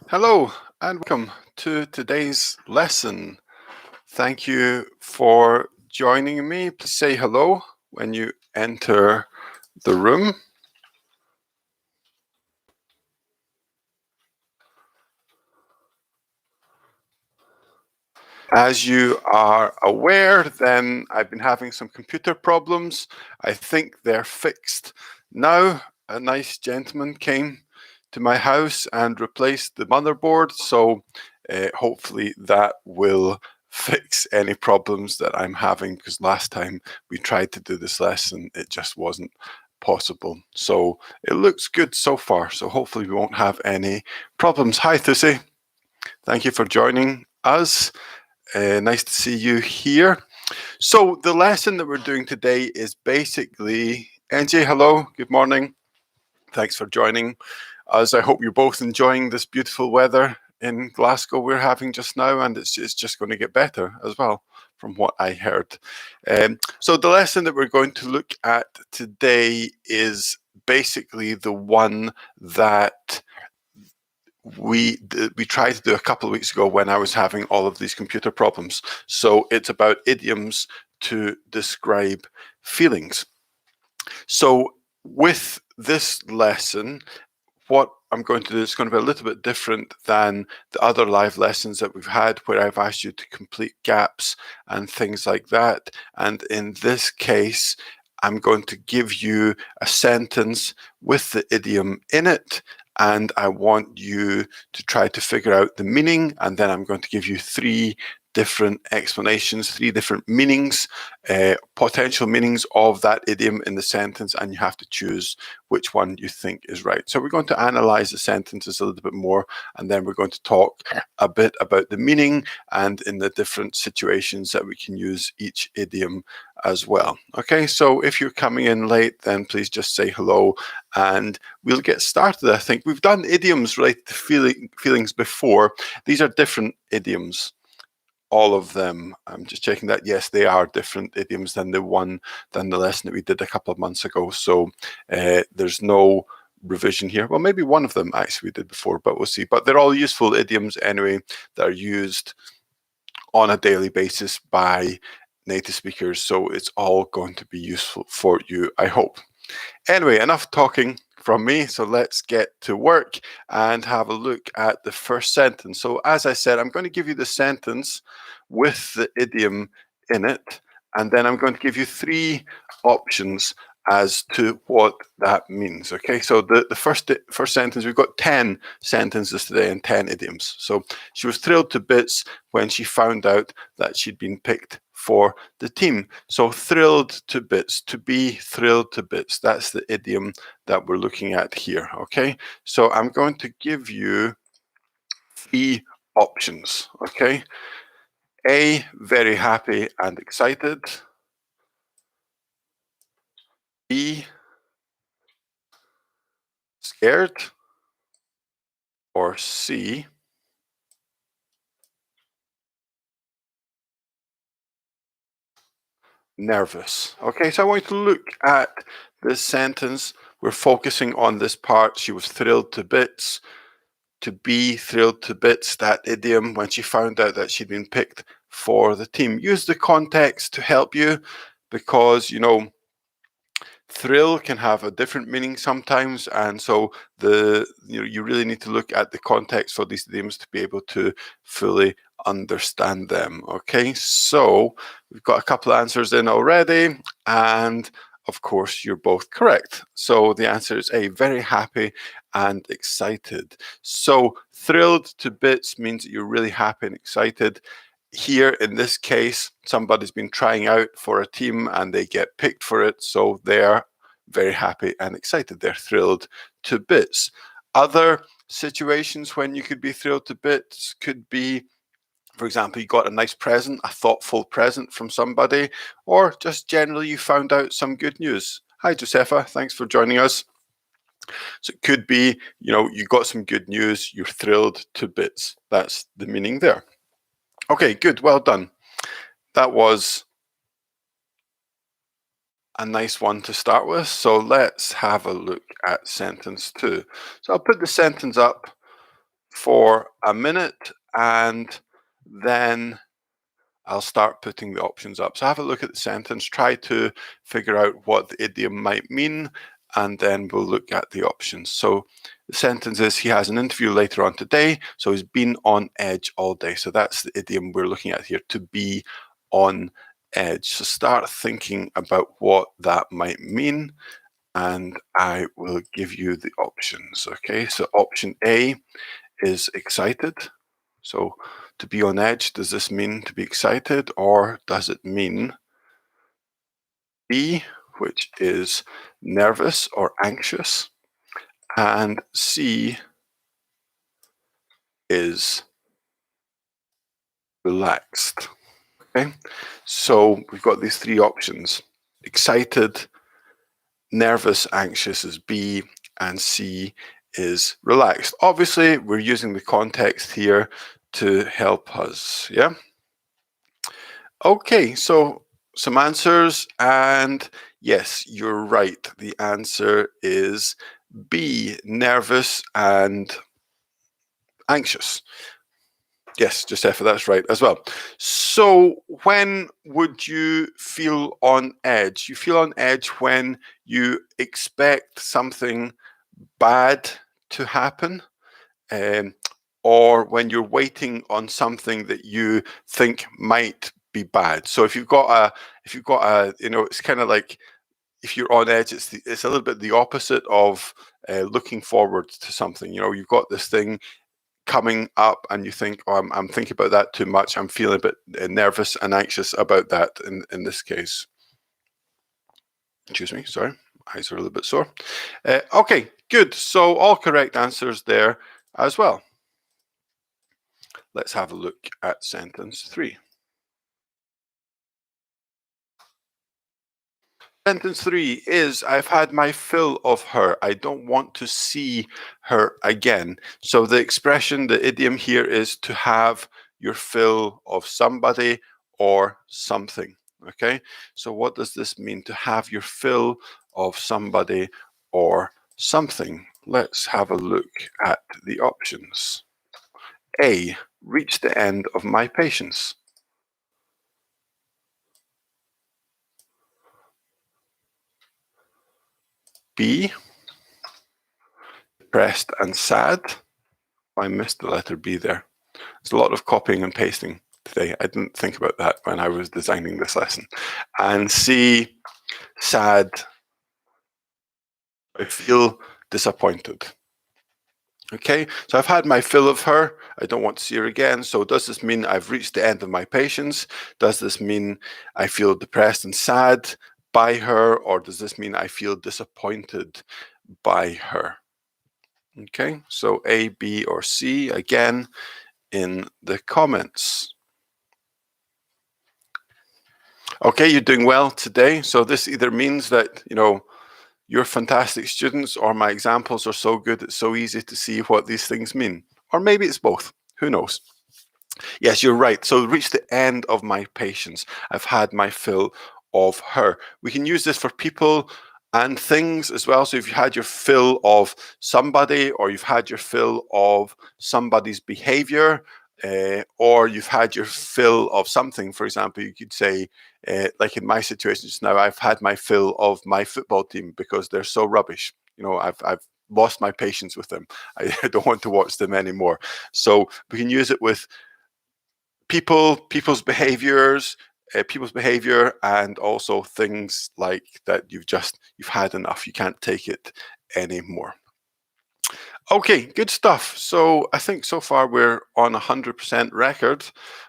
Hello and welcome to today's lesson. Thank you for joining me. Please say hello when you enter the room. As you are aware, then I've been having some computer problems. I think they're fixed now. A nice gentleman came to my house and replaced the motherboard, so hopefully that will fix any problems that I'm having, because last time we tried to do this lesson, it just wasn't possible. So it looks good so far, so hopefully we won't have any problems. Hi, Thursday. Thank you for joining us. Nice to see you here. So the lesson that we're doing today is basically, NJ, hello, good morning. Thanks for joining us. I hope you're both enjoying this beautiful weather in Glasgow we're having just now, and it's just going to get better as well, from what I heard. So the lesson that we're going to look at today is basically the one that we tried to do a couple of weeks ago when I was having all of these computer problems. So it's about idioms to describe feelings. So with this lesson, what I'm going to do is going to be a little bit different than the other live lessons that we've had, where I've asked you to complete gaps and things like that. And in this case, I'm going to give you a sentence with the idiom in it, and I want you to try to figure out the meaning, and then I'm going to give you three different explanations, three different meanings, potential meanings of that idiom in the sentence, and you have to choose which one you think is right. So we're going to analyze the sentences a little bit more, and then we're going to talk a bit about the meaning and in the different situations that we can use each idiom as well. Okay, so if you're coming in late, then please just say hello and we'll get started. I think we've done idioms related to feelings before. These are different idioms, all of them. I'm just checking that. Yes, they are different idioms than the lesson that we did a couple of months ago. So there's no revision here. Well, maybe one of them actually we did before, but we'll see. But they're all useful idioms anyway that are used on a daily basis by native speakers. So it's all going to be useful for you, I hope. Anyway, enough talking from me. So let's get to work and have a look at the first sentence. So as I said, I'm going to give you the sentence with the idiom in it, and then I'm going to give you three options as to what that means. Okay, so the first sentence, we've got 10 sentences today and 10 idioms. So she was thrilled to bits when she found out that she'd been picked for the team. So thrilled to bits, to be thrilled to bits. That's the idiom that we're looking at here. Okay, so I'm going to give you three options. Okay, A, very happy and excited. B, scared. Or C, nervous. Okay, so I want you to look at this sentence. We're focusing on this part. She was thrilled to bits. To be thrilled to bits, that idiom, when she found out that she'd been picked for the team. Use the context to help you, because, you know, thrill can have a different meaning sometimes, and so you really need to look at the context for these idioms to be able to fully understand them. Okay, so we've got a couple of answers in already, and of course you're both correct. So the answer is A, very happy and excited. So thrilled to bits means that you're really happy and excited. Here in this case, somebody's been trying out for a team and they get picked for it, so they're very happy and excited. They're thrilled to bits. Other situations when you could be thrilled to bits could be, for example, you got a nice present, a thoughtful present from somebody, or just generally you found out some good news. Hi, Josefa. Thanks for joining us. So it could be, you know, you got some good news, you're thrilled to bits. That's the meaning there. Okay, good. Well done. That was a nice one to start with. So let's have a look at sentence two. So I'll put the sentence up for a minute, and then I'll start putting the options up. So have a look at the sentence, try to figure out what the idiom might mean, and then we'll look at the options. So the sentence is, he has an interview later on today, so he's been on edge all day. So that's the idiom we're looking at here, to be on edge. So start thinking about what that might mean, and I will give you the options. Okay, so option A is excited. So to be on edge, does this mean to be excited, or does it mean B, which is nervous or anxious, and C is relaxed? Okay, so we've got these three options. Excited, nervous, anxious is B, and C is relaxed. Obviously, we're using the context here to help us, yeah? Okay, so some answers, and yes, you're right. The answer is B, nervous and anxious. Yes, Giuseppe, that's right as well. So when would you feel on edge? You feel on edge when you expect something bad to happen, um, or when you're waiting on something that you think might be bad. So if you've got a, it's kind of like, if you're on edge, it's a little bit the opposite of looking forward to something. You've got this thing coming up, and you think, oh, I'm thinking about that too much. I'm feeling a bit nervous and anxious about that. In this case, excuse me, sorry, eyes are a little bit sore. Okay, good. So all correct answers there as well. Let's have a look at sentence 3. Sentence 3 is, I've had my fill of her. I don't want to see her again. So the expression, the idiom here is to have your fill of somebody or something. Okay, so what does this mean, to have your fill of somebody or something? Let's have a look at the options. A, reach the end of my patience. B, depressed and sad. I missed the letter B there. There's a lot of copying and pasting today. I didn't think about that when I was designing this lesson. And C, sad. I feel disappointed. Okay, so I've had my fill of her. I don't want to see her again. So does this mean I've reached the end of my patience? Does this mean I feel depressed and sad by her? Or does this mean I feel disappointed by her? Okay, so A, B, or C, again, in the comments. Okay, you're doing well today. So this either means that, you're fantastic students, or my examples are so good, it's so easy to see what these things mean. Or maybe it's both. Who knows? Yes, you're right. So reach the end of my patience. I've had my fill of her. We can use this for people and things as well. So if you had your fill of somebody, or you've had your fill of somebody's behavior, or you've had your fill of something, for example, you could say, like in my situation just now, I've had my fill of my football team because they're so rubbish. I've lost my patience with them. I don't want to watch them anymore. So we can use it with people's behaviors, people's behavior, and also things like that. You've had enough. You can't take it anymore. Okay, good stuff. So I think so far we're on 100% record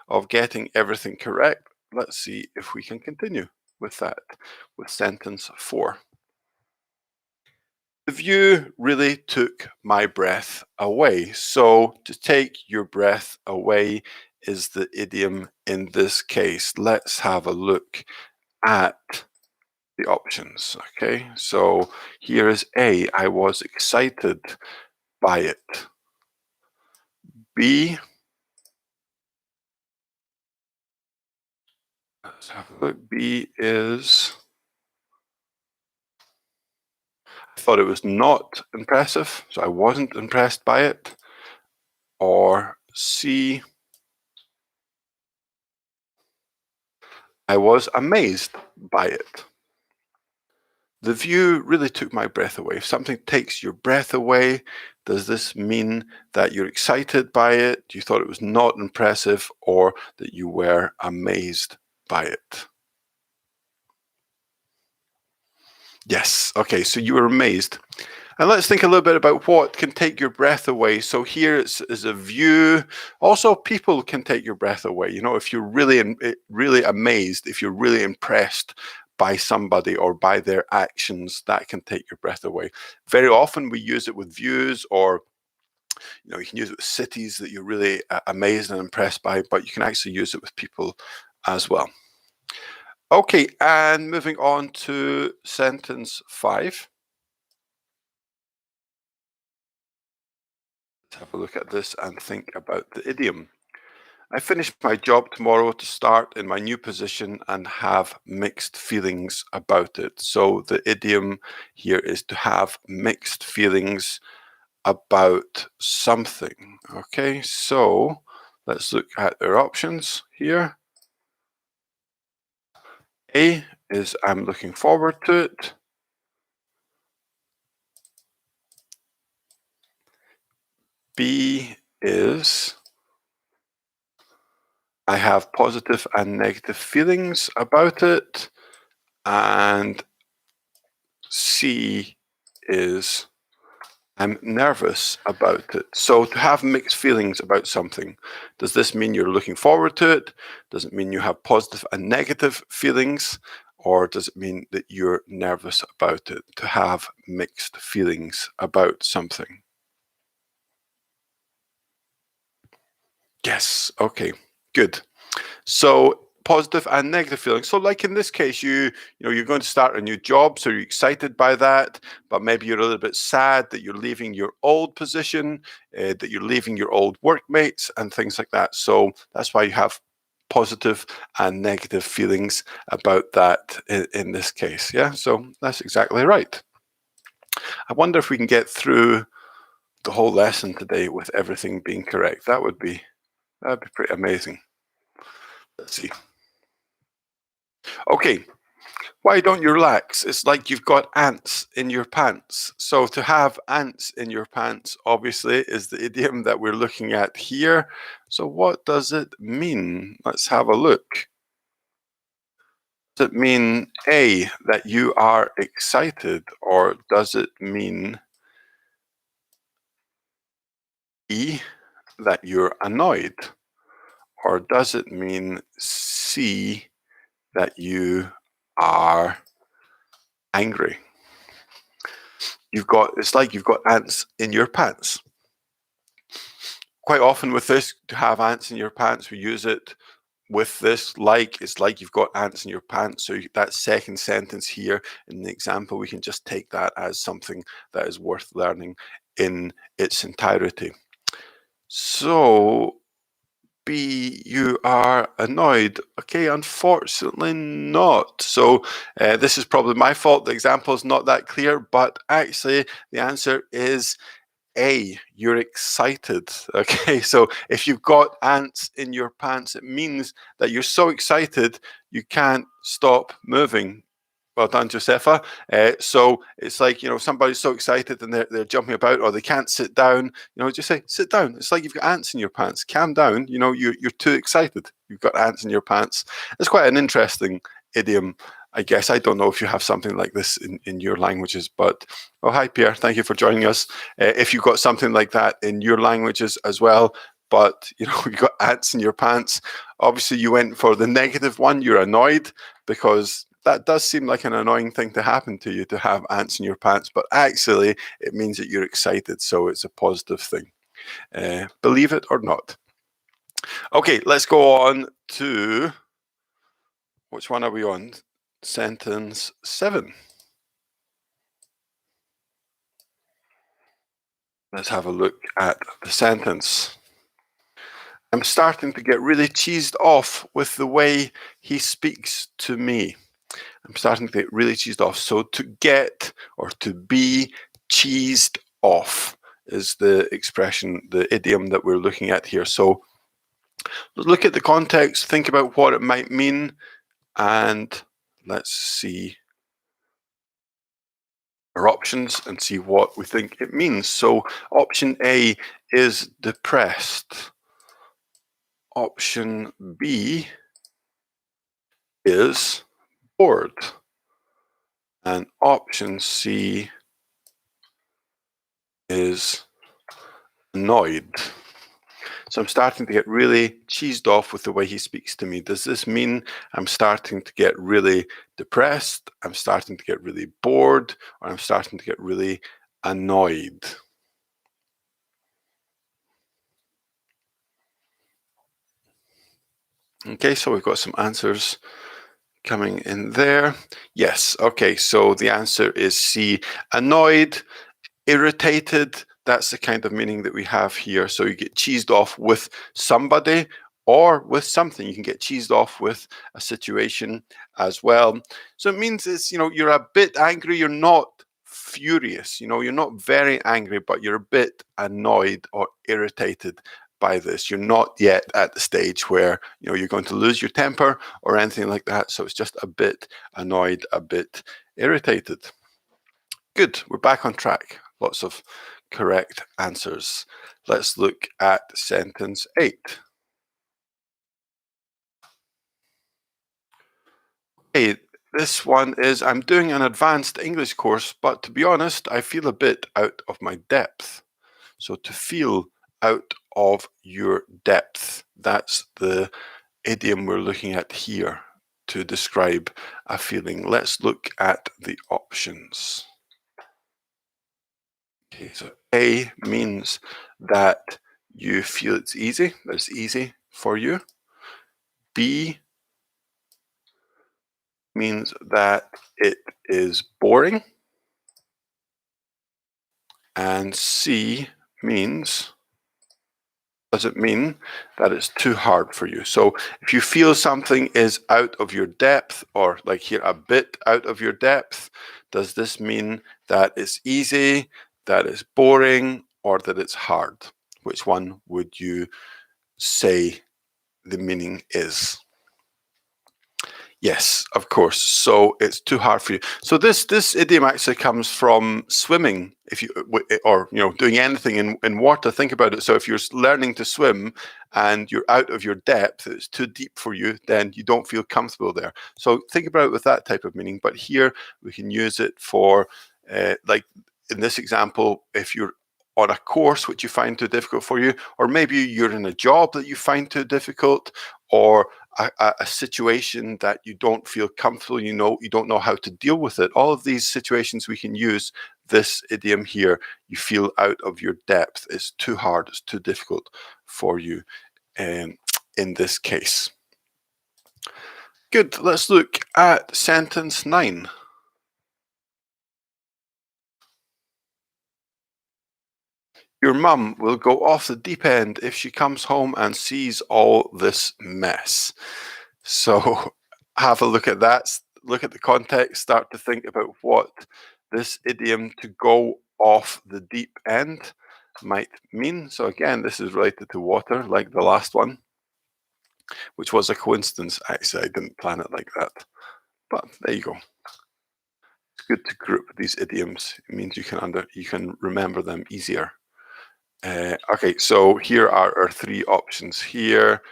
of getting everything correct. Let's see if we can continue with that, with sentence 4. The view really took my breath away. So to take your breath away is the idiom in this case. Let's have a look at the options. Okay, so here is A, I was excited by it. B, let's have a look. B is, I thought it was not impressive, so I wasn't impressed by it. Or C, I was amazed by it. The view really took my breath away. If something takes your breath away, does this mean that you're excited by it, you thought it was not impressive, or that you were amazed by it? Yes, okay, so you were amazed. And let's think a little bit about what can take your breath away. So here is a view. Also, people can take your breath away. You know, if you're really amazed, if you're really impressed by somebody or by their actions, that can take your breath away. Very often we use it with views, or you can use it with cities that you're really amazed and impressed by, but you can actually use it with people as well. Okay, and moving on to sentence 5. Let's have a look at this and think about the idiom. I finish my job tomorrow to start in my new position and have mixed feelings about it. So the idiom here is to have mixed feelings about something. Okay, so let's look at our options here. A is I'm looking forward to it. B is I have positive and negative feelings about it. And C is I'm nervous about it. So to have mixed feelings about something, does this mean you're looking forward to it? Does it mean you have positive and negative feelings? Or does it mean that you're nervous about it? To have mixed feelings about something. Yes, okay, good. So positive and negative feelings. So like in this case, you're going to start a new job, so you're excited by that, but maybe you're a little bit sad that you're leaving your old position, that you're leaving your old workmates and things like that. So that's why you have positive and negative feelings about that in this case. Yeah, so that's exactly right. I wonder if we can get through the whole lesson today with everything being correct. That'd be pretty amazing. Let's see. Okay, why don't you relax? It's like you've got ants in your pants. So to have ants in your pants, obviously, is the idiom that we're looking at here. So what does it mean? Let's have a look. Does it mean A, that you are excited, or does it mean B, that you're annoyed? Or does it mean C, that you are angry? It's like you've got ants in your pants. Quite often with this, to have ants in your pants, we use it with this it's like you've got ants in your pants. So that second sentence here in the example, we can just take that as something that is worth learning in its entirety. So B, you are annoyed. Okay, unfortunately not. So this is probably my fault. The example is not that clear, but actually the answer is A, you're excited. Okay, so if you've got ants in your pants, it means that you're so excited you can't stop moving. Well done, Josefa. So it's like, somebody's so excited and they're jumping about, or they can't sit down. Just say, sit down. It's like you've got ants in your pants. Calm down. You're too excited. You've got ants in your pants. It's quite an interesting idiom, I guess. I don't know if you have something like this in your languages, but hi, Pierre. Thank you for joining us. If you've got something like that in your languages as well, but you've got ants in your pants, obviously you went for the negative one. You're annoyed because that does seem like an annoying thing to happen to you, to have ants in your pants, but actually it means that you're excited, so it's a positive thing. Believe it or not. Okay, let's go on to, which one are we on? Sentence 7. Let's have a look at the sentence. I'm starting to get really cheesed off with the way he speaks to me. I'm starting to get really cheesed off. So to get or to be cheesed off is the expression, the idiom that we're looking at here. So look at the context, think about what it might mean, and let's see our options and see what we think it means. So option A is depressed. Option B is bored. And option C is annoyed. So I'm starting to get really cheesed off with the way he speaks to me. Does this mean I'm starting to get really depressed? I'm starting to get really bored? Or I'm starting to get really annoyed? Okay, so we've got some answers coming in there. Yes, okay, so the answer is C. Annoyed, irritated, that's the kind of meaning that we have here. So you get cheesed off with somebody or with something. You can get cheesed off with a situation as well. So it means it's, you're a bit angry, you're not furious, you're not very angry, but you're a bit annoyed or irritated by this. You're not yet at the stage where, you're going to lose your temper or anything like that. So it's just a bit annoyed, a bit irritated. Good, we're back on track. Lots of correct answers. Let's look at sentence 8. Hey, this one is, I'm doing an advanced English course, but to be honest, I feel a bit out of my depth. So to feel out of your depth, that's the idiom we're looking at here to describe a feeling. Let's look at the options. Okay, so A means that you feel it's easy, that it's easy for you. B means that it is boring. And C means, does it mean that it's too hard for you? So if you feel something is out of your depth, or like here, a bit out of your depth, does this mean that it's easy, that it's boring, or that it's hard? Which one would you say the meaning is? Yes, of course. So it's too hard for you. So this idiom actually comes from swimming. If you or doing anything in water, think about it. So if you're learning to swim and you're out of your depth, it's too deep for you, then you don't feel comfortable there. So think about it with that type of meaning. But here we can use it for like in this example, if you're on a course which you find too difficult for you, or maybe you're in a job that you find too difficult, or a situation that you don't feel comfortable, you don't know how to deal with it. All of these situations we can use this idiom here. You feel out of your depth. It's too hard. It's too difficult for you in this case. Good. Let's look at sentence 9. Your mum will go off the deep end if she comes home and sees all this mess. So have a look at that, look at the context, start to think about what this idiom to go off the deep end might mean. So again, this is related to water, like the last one, which was a coincidence. Actually, I didn't plan it like that, but there you go. It's good to group these idioms. It means you can remember them easier. Okay, so here are our 3 options here.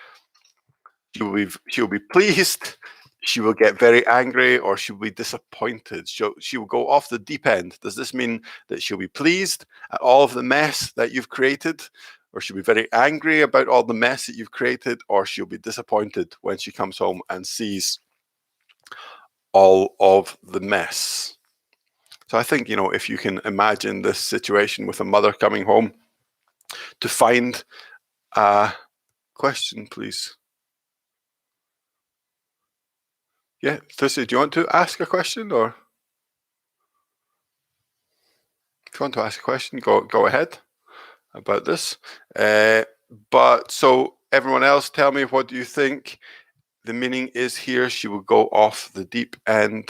She'll be pleased, she will get very angry, or she'll be disappointed. She will go off the deep end. Does this mean that she'll be pleased at all of the mess that you've created, or she'll be very angry about all the mess that you've created, or she'll be disappointed when she comes home and sees all of the mess? So I think, if you can imagine this situation with a mother coming home to find a question, please. Yeah, Thursday, do you want to ask a question, or if you want to ask a question, go ahead about this. But so everyone else, tell me, what do you think the meaning is here? She will go off the deep end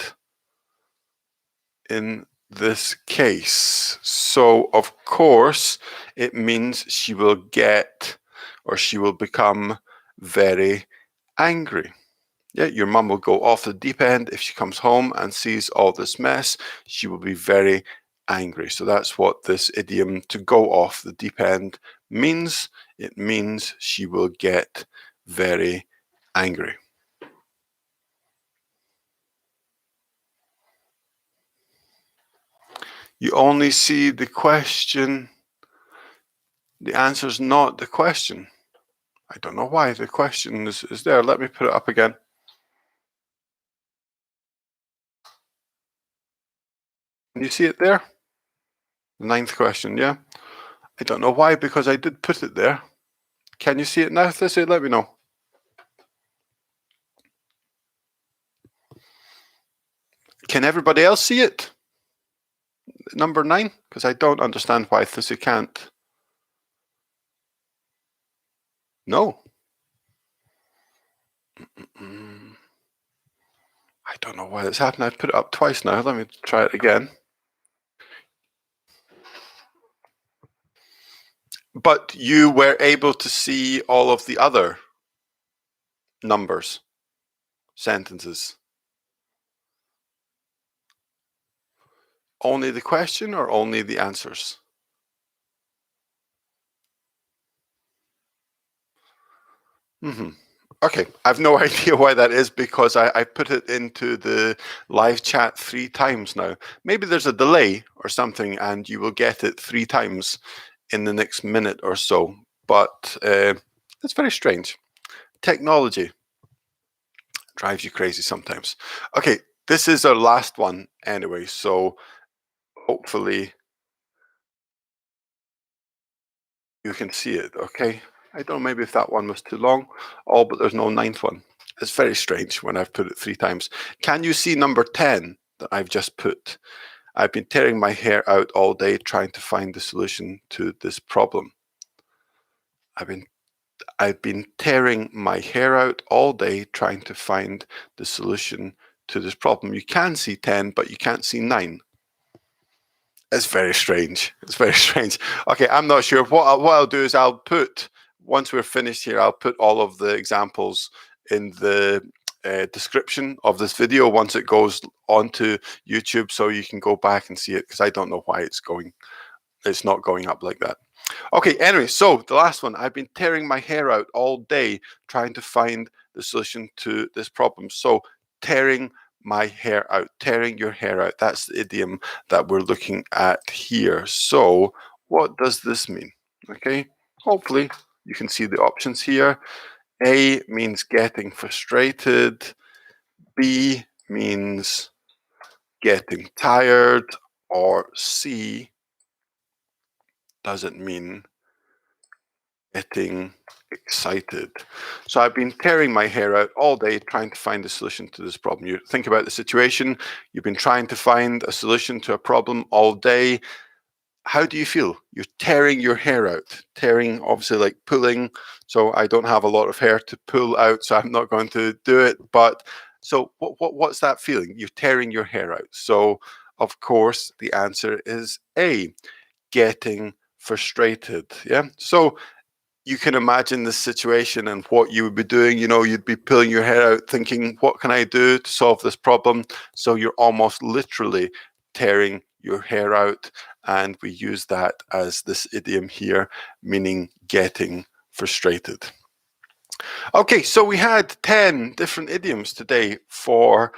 in this case? So, of course, it means she will get or she will become very angry. Yeah, your mum will go off the deep end if she comes home and sees all this mess. She will be very angry. So that's what this idiom to go off the deep end means. It means she will get very angry. You only see the question. The answer is not the question. I don't know why the question is there. Let me put it up again. Can you see it there? The ninth question, yeah? I don't know why, because I did put it there. Can you see it now, Thissy? Let me know. Can everybody else see it? Number 9? Because I don't understand why Thissy can't. No. I don't know why that's happened. I've put it up twice now. Let me try it again. But you were able to see all of the other numbers, sentences. Only the question or only the answers? Okay, I've no idea why that is, because I put it into the live chat 3 times now. Maybe there's a delay or something and you will get it 3 times in the next minute or so. But it's very strange. Technology drives you crazy sometimes. Okay, this is our last one anyway, so hopefully you can see it, okay? I don't know, maybe if that one was too long. Oh, but there's no 9th one. It's very strange when I've put it 3 times. Can you see number 10 that I've just put? I've been tearing my hair out all day trying to find the solution to this problem. I've been tearing my hair out all day trying to find the solution to this problem. You can see 10, but you can't see 9. It's very strange. It's very strange. Okay, I'm not sure. What I'll do is I'll put, once we're finished here, I'll put all of the examples in the description of this video once it goes onto YouTube, so you can go back and see it, because I don't know why it's not going up like that. Okay, anyway, so the last one. I've been tearing my hair out all day trying to find the solution to this problem. So tearing my hair out, tearing your hair out. That's the idiom that we're looking at here. So what does this mean? Okay, hopefully you can see the options here. A means getting frustrated. B means getting tired. Or C doesn't mean getting excited. So I've been tearing my hair out all day trying to find a solution to this problem. You think about the situation, you've been trying to find a solution to a problem all day. How do you feel? You're tearing your hair out. Tearing, obviously, like pulling. So I don't have a lot of hair to pull out, so I'm not going to do it. But so what's that feeling? You're tearing your hair out. So of course the answer is A, getting frustrated. Yeah. So you can imagine the situation and what you would be doing. You know, you'd be pulling your hair out thinking, what can I do to solve this problem? So you're almost literally tearing your hair out. And we use that as this idiom here, meaning getting frustrated. Okay, so we had 10 different idioms today for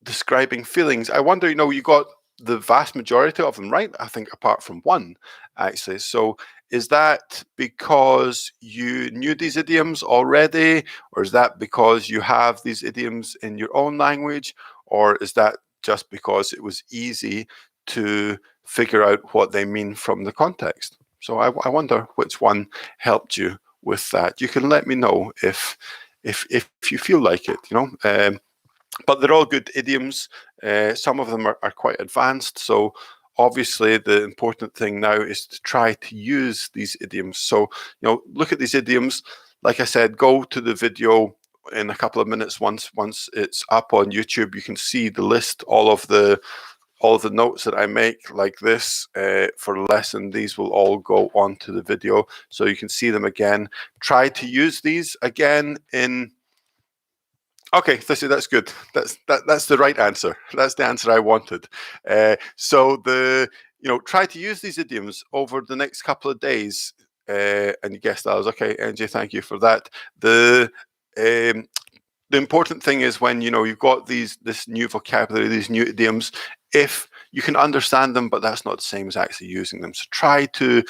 describing feelings. I wonder, you got the vast majority of them right, I think, apart from one, actually. So is that because you knew these idioms already, or is that because you have these idioms in your own language, or is that just because it was easy to figure out what they mean from the context? So I wonder which one helped you with that. You can let me know if you feel like it, but they're all good idioms. Some of them are quite advanced. So obviously the important thing now is to try to use these idioms. So, look at these idioms. Like I said, go to the video in a couple of minutes. Once it's up on YouTube, you can see the list, all of the all the notes that I make like this for the lesson, these will all go onto the video so you can see them again. Try to use these again in... Okay, that's good. That's the right answer. That's the answer I wanted. So try to use these idioms over the next couple of days. And you guessed that. I was okay, NJ, thank you for that. The important thing is when you've got this new vocabulary, these new idioms, if you can understand them, but that's not the same as actually using them. So try to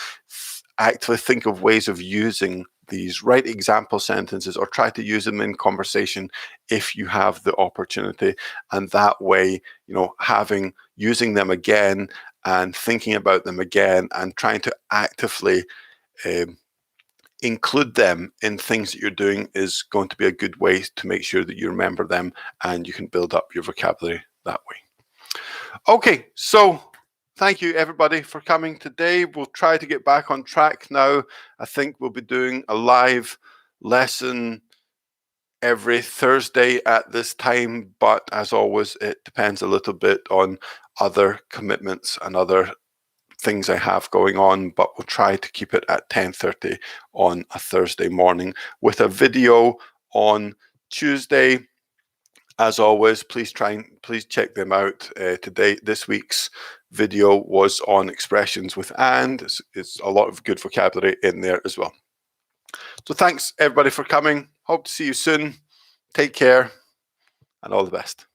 actively think of ways of using these, write example sentences or try to use them in conversation if you have the opportunity. And that way, using them again and thinking about them again and trying to actively include them in things that you're doing is going to be a good way to make sure that you remember them and you can build up your vocabulary that way. Okay, so thank you everybody for coming today. We'll try to get back on track now. I think we'll be doing a live lesson every Thursday at this time, but as always, it depends a little bit on other commitments and other things I have going on, but we'll try to keep it at 10:30 on a Thursday morning with a video on Tuesday. As always, please check them out. This week's video was on expressions with and. It's a lot of good vocabulary in there as well. So thanks everybody for coming. Hope to see you soon. Take care and all the best.